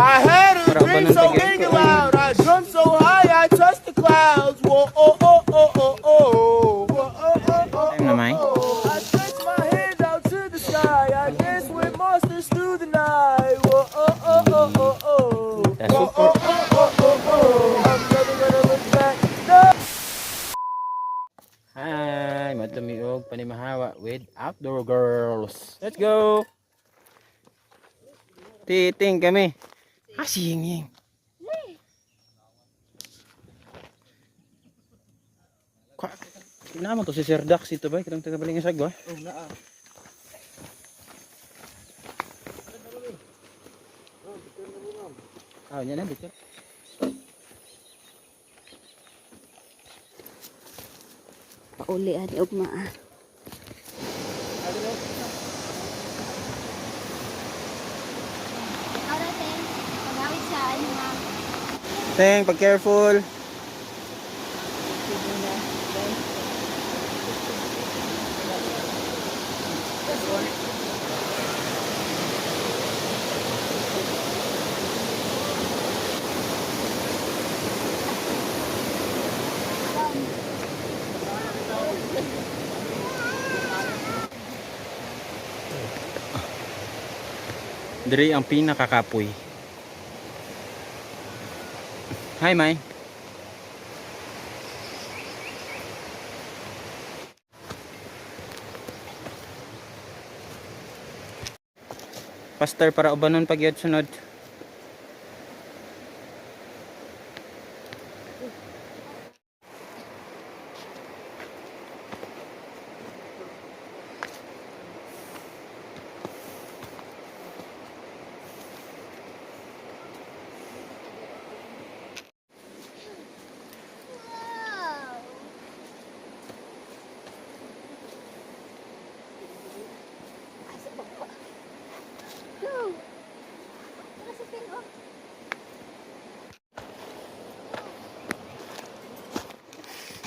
I had a dream so big and loud. I jumped so high, I touched the clouds. Whoa, oh, oh, oh, oh, oh. Whoa, oh, oh, oh, Time na, May. oh. I stretched my hands out to the sky. I danced with monsters through the night. Whoa, oh, oh, oh, oh, oh. That's Whoa, super. oh, oh, oh, oh, oh. I'm never gonna look back. No. Hi, madumi og panimahawa with Outdoor Girls. Let's go. Titing kami. Hasinging. Naman to si Sir Dax ito ba? Kitang taga Balingasag ba? Oh, naa. Ah, yan na dito. Pauli ani ugma. Teng, pag careful. Diri ang pinakakapoy. Hi, Mai. Pastor para ubanon pag yun sunod.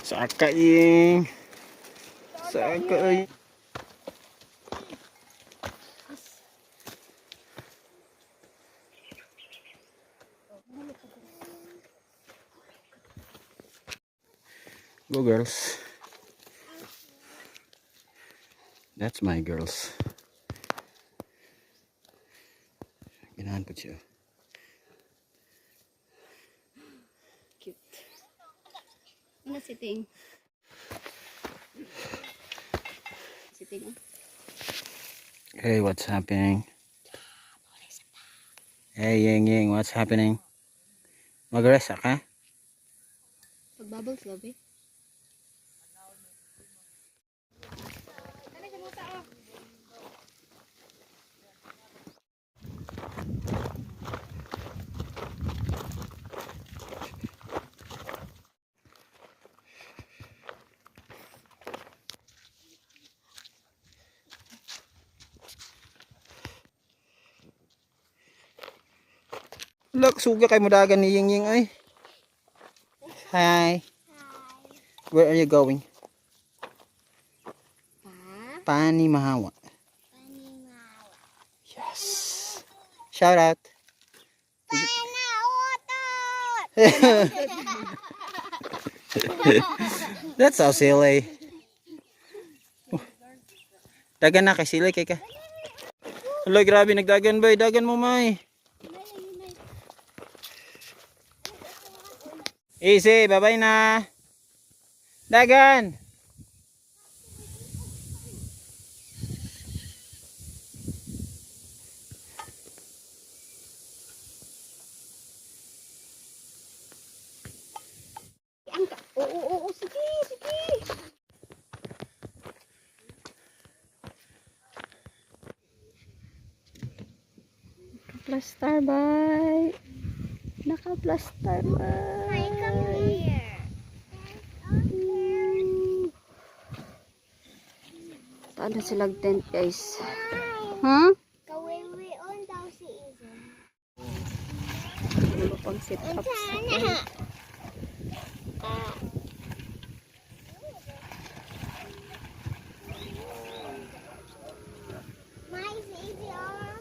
Sakaing. Sakaing. Go girls. That's my girls. Ganahan po siya. Cute. Ano sitting? Sitting. Hey, what's happening? Hey, Ying Ying, what's happening? Mag-rest ka? Pagbubbles gabi. Look, suga kay mudagan ni Ying Ying ay. Hi. Where are you going? Panimahawa. Yes. Shout out. That's so silly. Dagan na kay silly kay ka. Hello, grabe nagdagan ba? Dagan mo may. Easy, bye-bye na. Dagan. Oo, sige, sige. Naka-plaster bye. Naka-plaster bye. Come here. Taan na silang tent guys. Huh? Kawiwi on daw si Izzy. Ano pang sit up sa tent? Mais Izzy oh.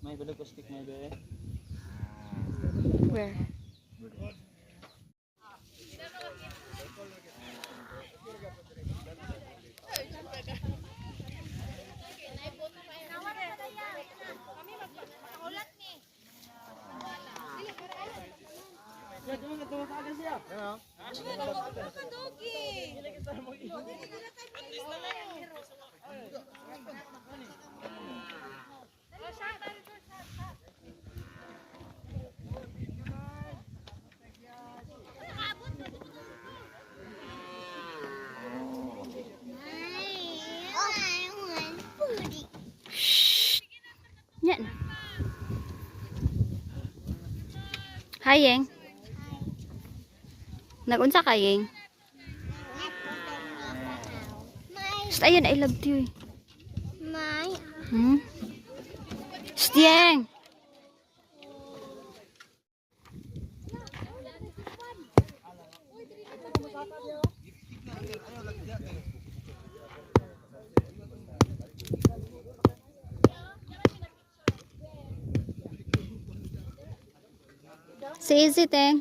May balog ko stick may be. Where? Yan. Hi, Yeng. Nagunsa ka, Yeng? Basta ayun, I love you. My Hmm? Basta, Yeng. Si Izzy, Teng.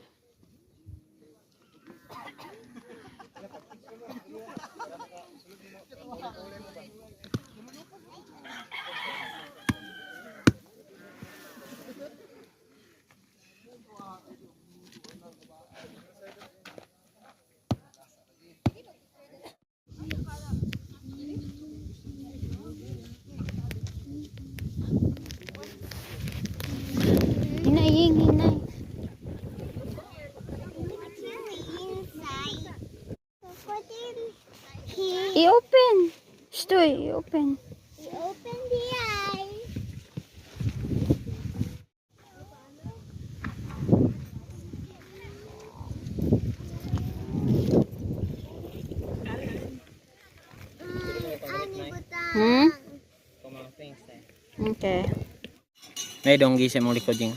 Hinay, Yeng, hinay. inside. Put in here. I-open. Stoy, i-open. Open the eye. Ani butang. Hmm? Kumang things eh. Okay. Nay donggi sa mong likod yung.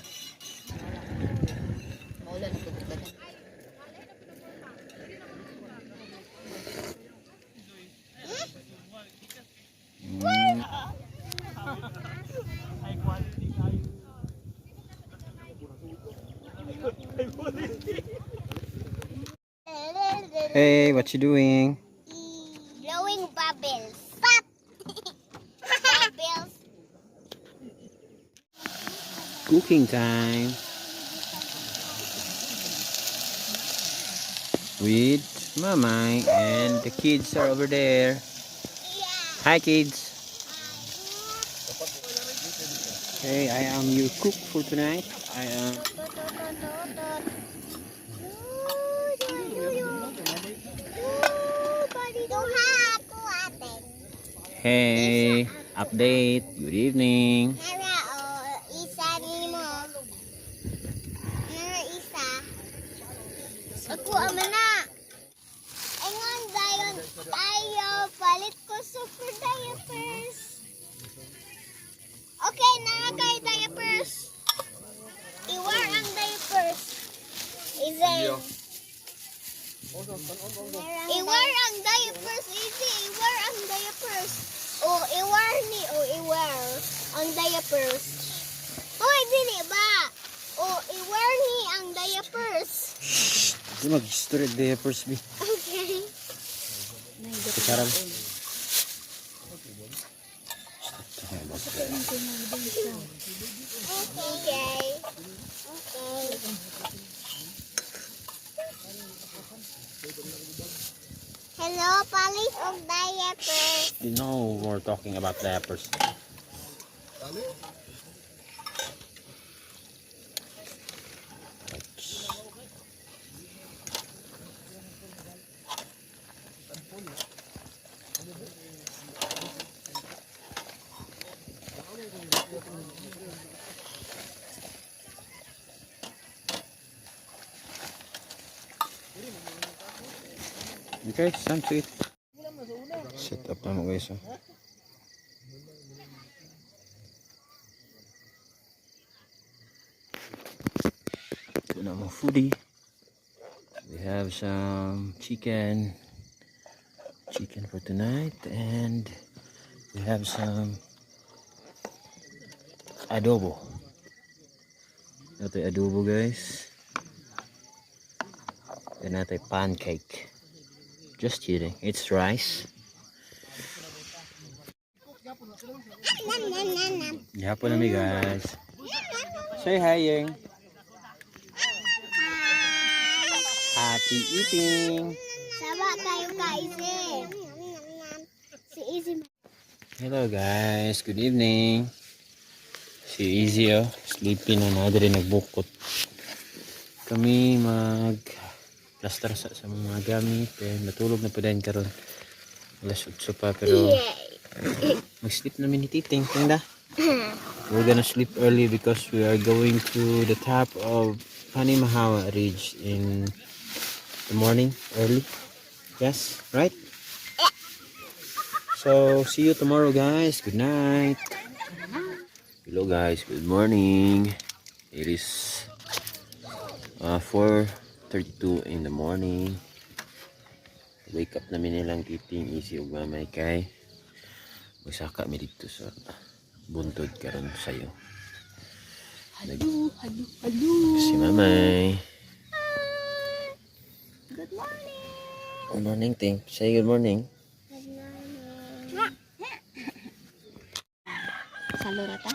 Hey, what you doing? Blowing bubbles. Pop! Bubbles. Cooking time. With Mamay and the kids are over there. Yeah. Hi kids. Hey, I am your cook for tonight. I am. Hey, update. Good evening. Isa ni mo. Isa. Ako ama na. Ingon dayon tayo palit ko super diapers. Okay, nakakay diapers. I-wear ang diapers. Easy. I-wear ang diapers. Easy. I-wear ang diapers. Oh, i-wear ni. Oh, i-wear ang diapers. Hoy, dili ba? Oh, i-wear ni ang diapers. Di mag-history diapers be. Okay. Sarang. Okay. Okay. Hello, palit og diapers. You know we're talking about diapers. Okay, time to eat. Set up na mo guys. Oh. Ito na mga foodie. We have some chicken for tonight, and we have some adobo. Ito yung adobo guys. Then ito yung pancake. Just kidding. It's rice. Yapon na mi guys. Say hi Yeng. Happy eating. Sama kayo kaisi. Si Easy. Hello guys. Good evening. Si Easy oh. Sleepy na na rin nagbukot. Kami plaster sa mga gamit. Matulog na po din karon. Alas 8 pa pero mag-sleep namin ni Titing. Tingda. We're gonna sleep early because we are going to the top of Panimahawa Ridge in the morning early. Yes, right? So see you tomorrow guys. Good night. Hello guys, good morning. It is 4:32 in the morning. Wake up namin nilang Titing, Easy ug Mamay kay magsaka mi dito sa buntod karon sayo. Hello. Si Mamay. Good morning. Good morning, Ting. Say good morning. Salura ta.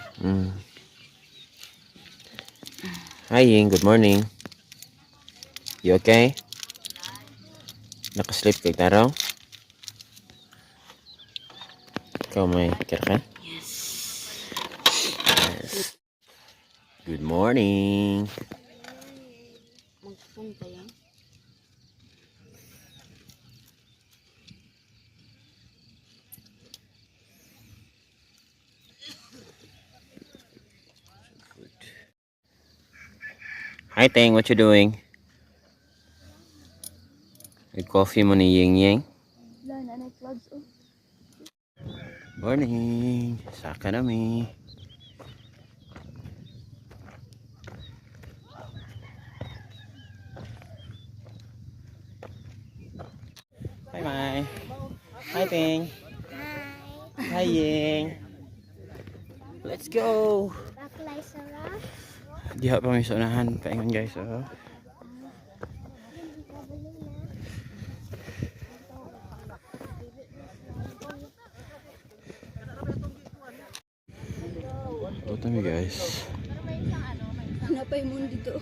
Hi, Ying. Good morning. You okay? Nakasleep ka taraw? Ikaw may kira ka? Yes. Good morning. Magpunta yan. Hi, Teng. What you doing? With coffee mo ni Ying Ying? Wala na nag-vlogs oh. Morning. Saka nami. Hi, Mai. Hi, Ting. Hi, Ying. Let's go. Baklay sarap. Diha pa may saunahan. Paingon guys. Oh. Ito mi guys. Ano pa yung mundo dito?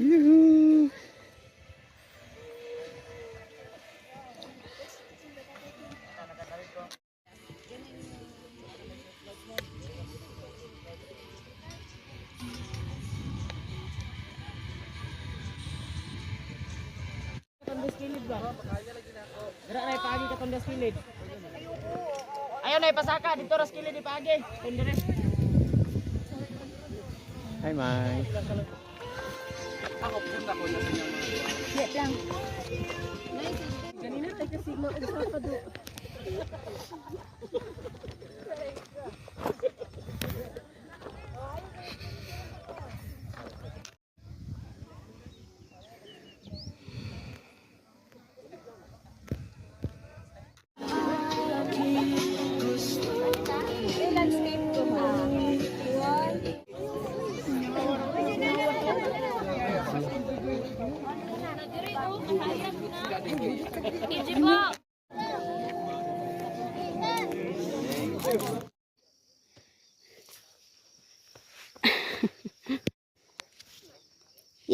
Yoo-hoo. Ayaw na ipasaka dito ras kilid ipagi. Tundere. Hi, Mai. Wait lang. Kanina tayo kasi mag-usapa do.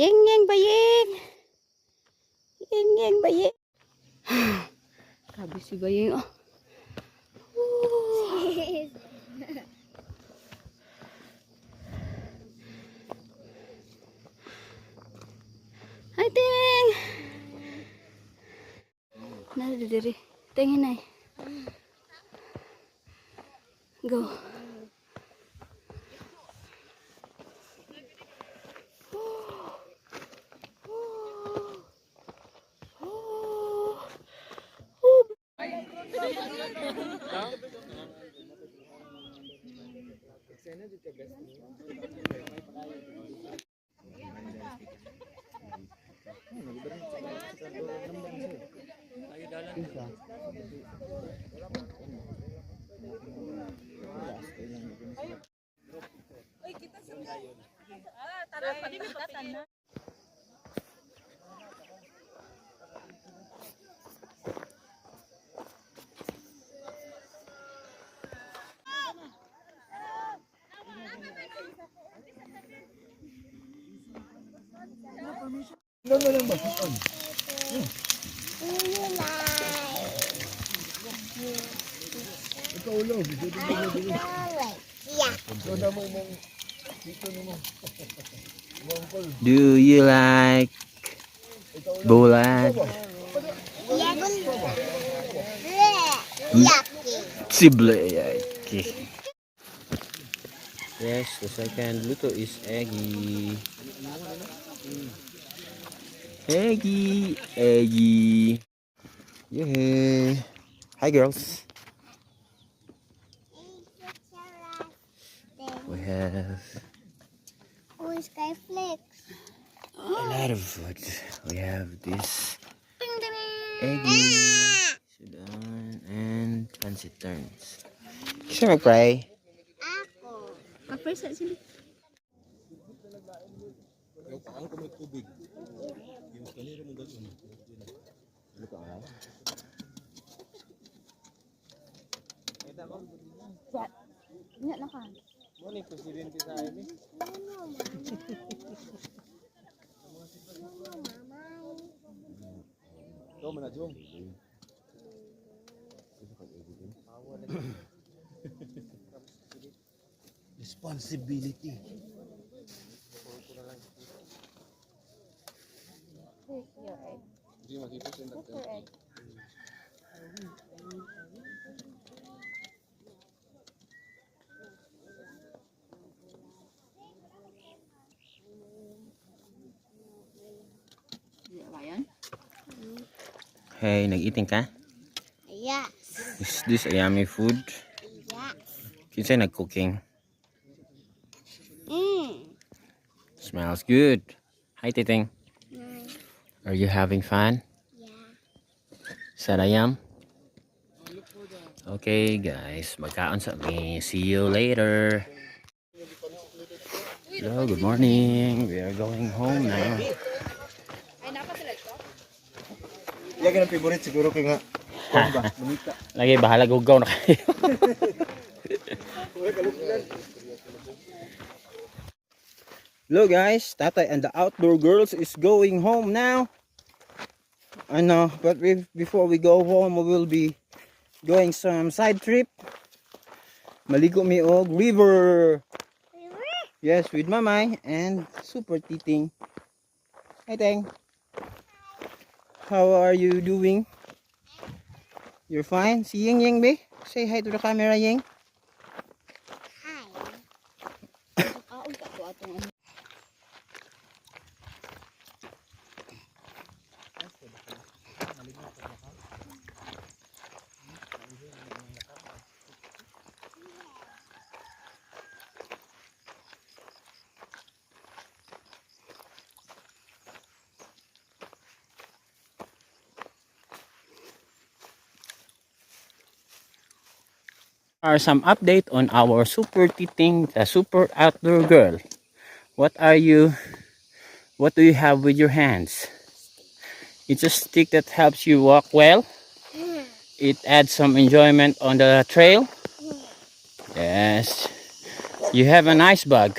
Yeng bayeng. Yeng bayeng. Grabe si bayeng oh. Hi Ting. Nada diri. Tingin ay. Go. Do you like bulat? Sibleyaki. Yes, the second luto is eggy. Eggy. Yeah. Hi girls. We have Oh, Skyflex. a lot of food. We have this eggy, sudan, and fancy turns. Gusto mag-pray? Ako. Mag-presa sila. Nya na ka. Responsibility. Hey, nag-eating ka? Yes. Is this a yummy food? Yes. Kinsa nag-cooking? Smells good. Hi, Titing. Are you having fun? Yeah. Sarayam? Okay, guys. Magkaon sa me. See you later. Hello, good morning. We are going home now. Yan ang favorite siguro kay nga. Bonita. Lagi bahala gugaw na kayo. Hello guys, Tatay and the outdoor girls is going home now. I know, but before we go home, we will be going some side trip. Maligo mi og river. Yes, with Mamay and Super Titing. Hi Teng. How are you doing? You're fine? Si Ying Ying be? Say hi to the camera, Ying. Are some update on our Super Titing, the super outdoor girl. What do you have with your hands? It's a stick that helps you walk well. It adds some enjoyment on the trail. Yes. You have a nice bag.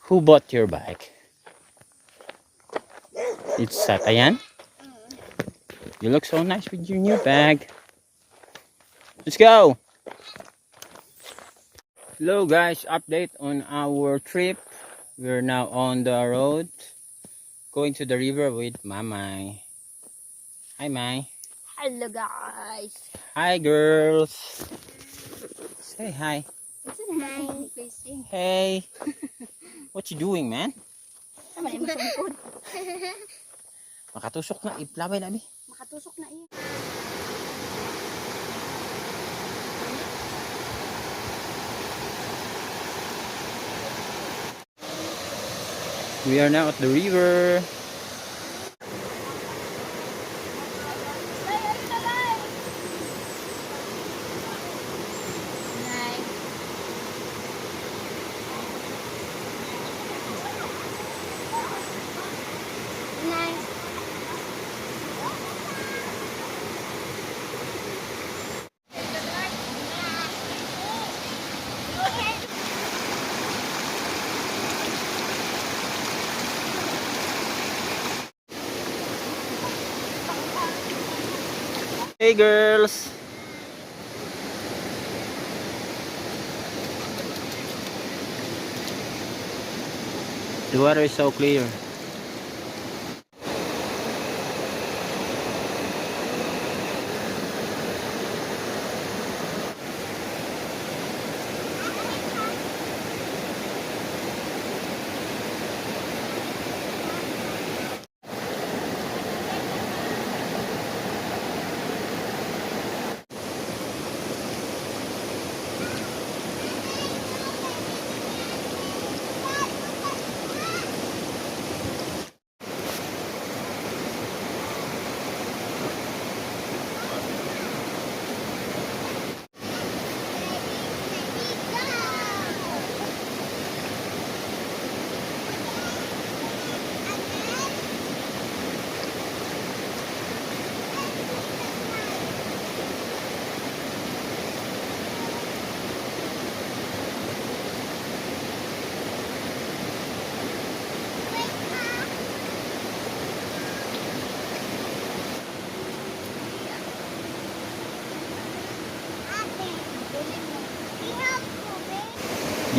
Who bought your bag? It's Satayan. You look so nice with your new bag. Let's go. Hello guys, update on our trip. We're now on the road going to the river with Mamay. Hi Mai. Hello guys. Hi girls. Say hi. Hey. What you doing, man? Makatusok na, iplaway na bi. Makatusok na iya. We are now at the river. Hey girls. The water is so clear.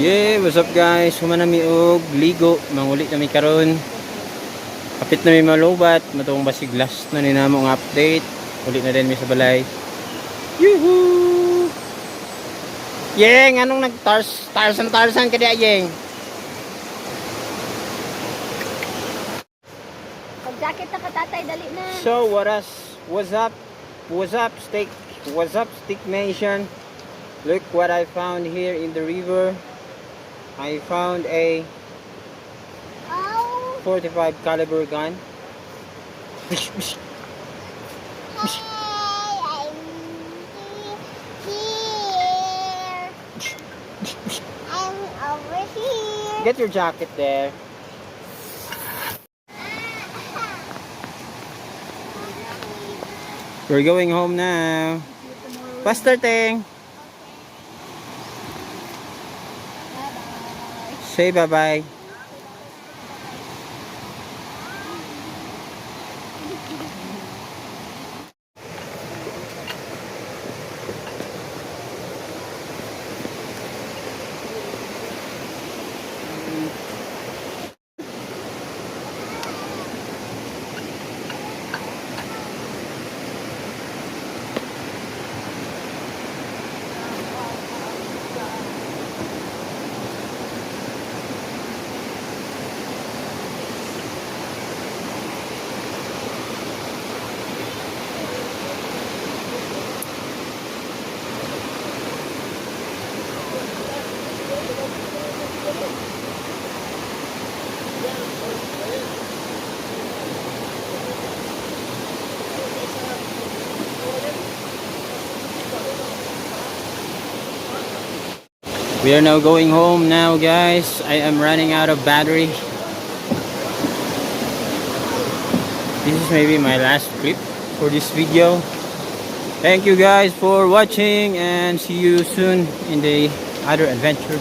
Yeah, what's up guys? Humana mi og ligo, manguli kami karon. Kapit na mi malubat, matong basig last na ni namo ang update. Uli na din mi sa balay. Yuhu! Yeng, anong Tarzan ka diya, Yeng? Pag-jacket na ka, tatay, dali na. So, what's up, Stick Nation? Look what I found here in the river. I found a Oh, 45 caliber gun. hey, I'm here. I'm over here. Get your jacket there. We're going home now. Faster, Ting. Say bye-bye. We are now going home now, guys. I am running out of battery. This is maybe my last clip for this video. Thank you guys for watching and see you soon in the other adventure.